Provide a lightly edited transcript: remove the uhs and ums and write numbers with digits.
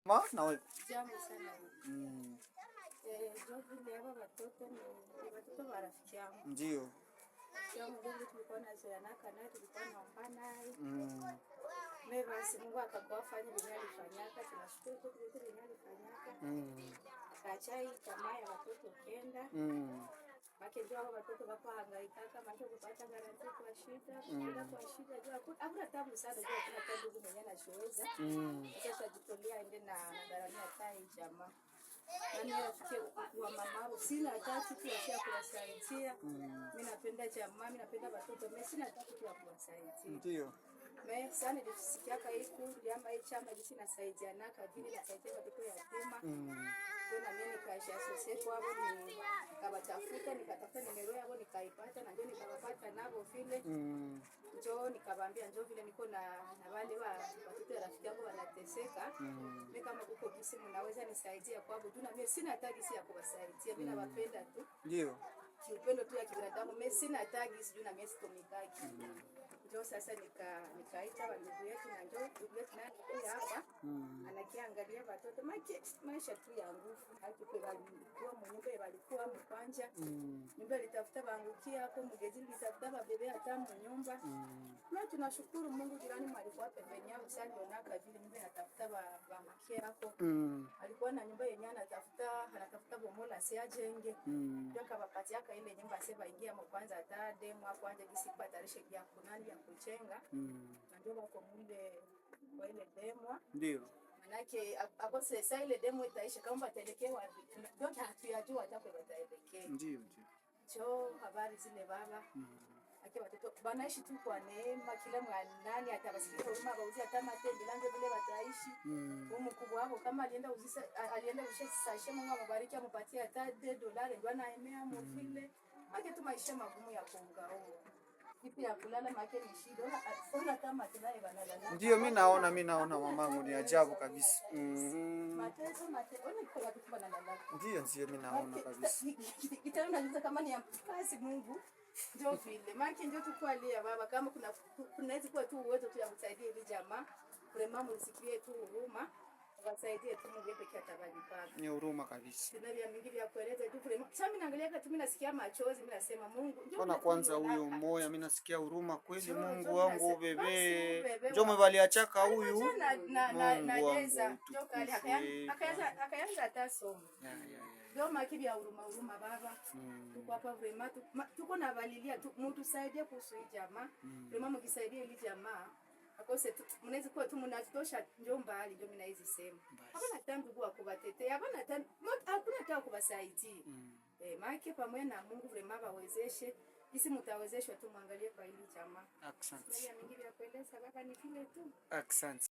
Ma na wewe. Jambo sana. Ndio vile hapa watoto ni watoto wa rafiki yangu. Ndio. Sio mdogo tulikuwa na zoeana naye tulikuwa naomba naye. Mimi basi Mungu akakufanya vile alifanyaka tunashukuru kwa vile alifanyaka. Akachai tamaa ya watoto kenda. Maki ndio hao watoto wako hangaika kama ndio kupata garanti kwa shida ndio hakuna tabu sana ndio kuna tabu mwenyewe anashoweza. Sasa jitolea ende na gharamia tai jamaa. Nani rafiki wa mama sina hata kitu ya kuwasaidia. Mimi napenda jamaa, mimi napenda watoto, mimi sina hata kitu ya kuwasaidia. Ndio. Mimi sana nilisikia hii kundi ama hii chama jinsi nasaidiana kwa vile nasaidia watoto yatima. Ndio mimi nikaisha sasa kwa hapo nikawatafuta nikatafuta nimero yao nikaipata na ndio nikawapata nao vile. Njoo nikawaambia njoo vile niko na wale watoto rafiki yangu wanateseka. Mimi kama uko kisi mnaweza nisaidia kwa sababu na mimi sina tagisi ya kuwasaidia, mimi nawapenda tu. Ndio. Kiupendo tu ya kibinadamu, mimi sina tagisi juu na mimi sitomikaki. Njoo sasa nikaita wandugu yetu na njoo ndugu yetu nani hapa. Anakiangalia watoto maisha tu ya nguvu. Hatukuwa mnyumba walikuwa mpanja. Nyumba litafuta bangukia hapo mgezi litafuta babebe hata nyumba. Na tunashukuru Mungu jirani alikuwa pembeni yao sana ndio vile nyumba inatafuta bangukia hapo. Alikuwa na nyumba yenyewe anatafuta bomola si ajenge. Ndio kawapatia ile nyumba sasa ingia kwanza hata demo kwanza kisipa tarehe ya kunani ya kuchenga. Na ndio wako mule kwa ile demo. Ndio. Manake hapo sasa ile demo itaisha kama bataelekewa ndio hatuyajua hata kwa bataelekea. Ndio. Cho habari zile baba. Akiwa watoto banaishi tu kwa neema kila mwanani atabasikia huruma bauzi hata matendo lango vile bataishi. Mkubwa wao kama alienda usisashe Mungu amubariki ampatie hata $10 ndio anaemea mvile. Make tu maisha magumu ya kuungao. Kipi ya kulala make ni shida. Ona kama tunaye banalala. Ndio mimi naona mamangu ni ajabu kabisa. Mateso ona kwa watu banalala. Ndio mimi naona kabisa. Itaona kama ni kazi Mungu. Ndio vile. Make ndio tukwalia baba kama kunaweza kuwa tu uwezo tu ya kusaidia ile jamaa. Kwa mama msikie tu huruma. Wasaidie tu Mungu pekee atabalipa. Ni huruma kabisa. Sina mingi vya kueleza tu kule. Sasa mimi naangalia kama mimi nasikia machozi, mimi nasema Mungu. Mbona kwanza huyu moyo mimi nasikia huruma kweli Mungu wangu bebe. Njoo mwaliachaka huyu. Na akaanza hata somo. Ndio makili ya huruma baba. Tuko hapa vrema tuko na valilia mtu saidie kuhusu jamaa. Vrema mkisaidia ile jamaa. Akose mnaweza kuwa tu mnatosha njoo mbali ndio mimi naizi sema. Hapana tangu kwa kubatetea, hapana tangu kubasaidia. Maana pamoja na Mungu vrema bawezeshe, isi mtawezeshwa tu muangalie kwa hili jamaa. Asante. Mimi mingi ya kueleza baba ni vile tu. Asante.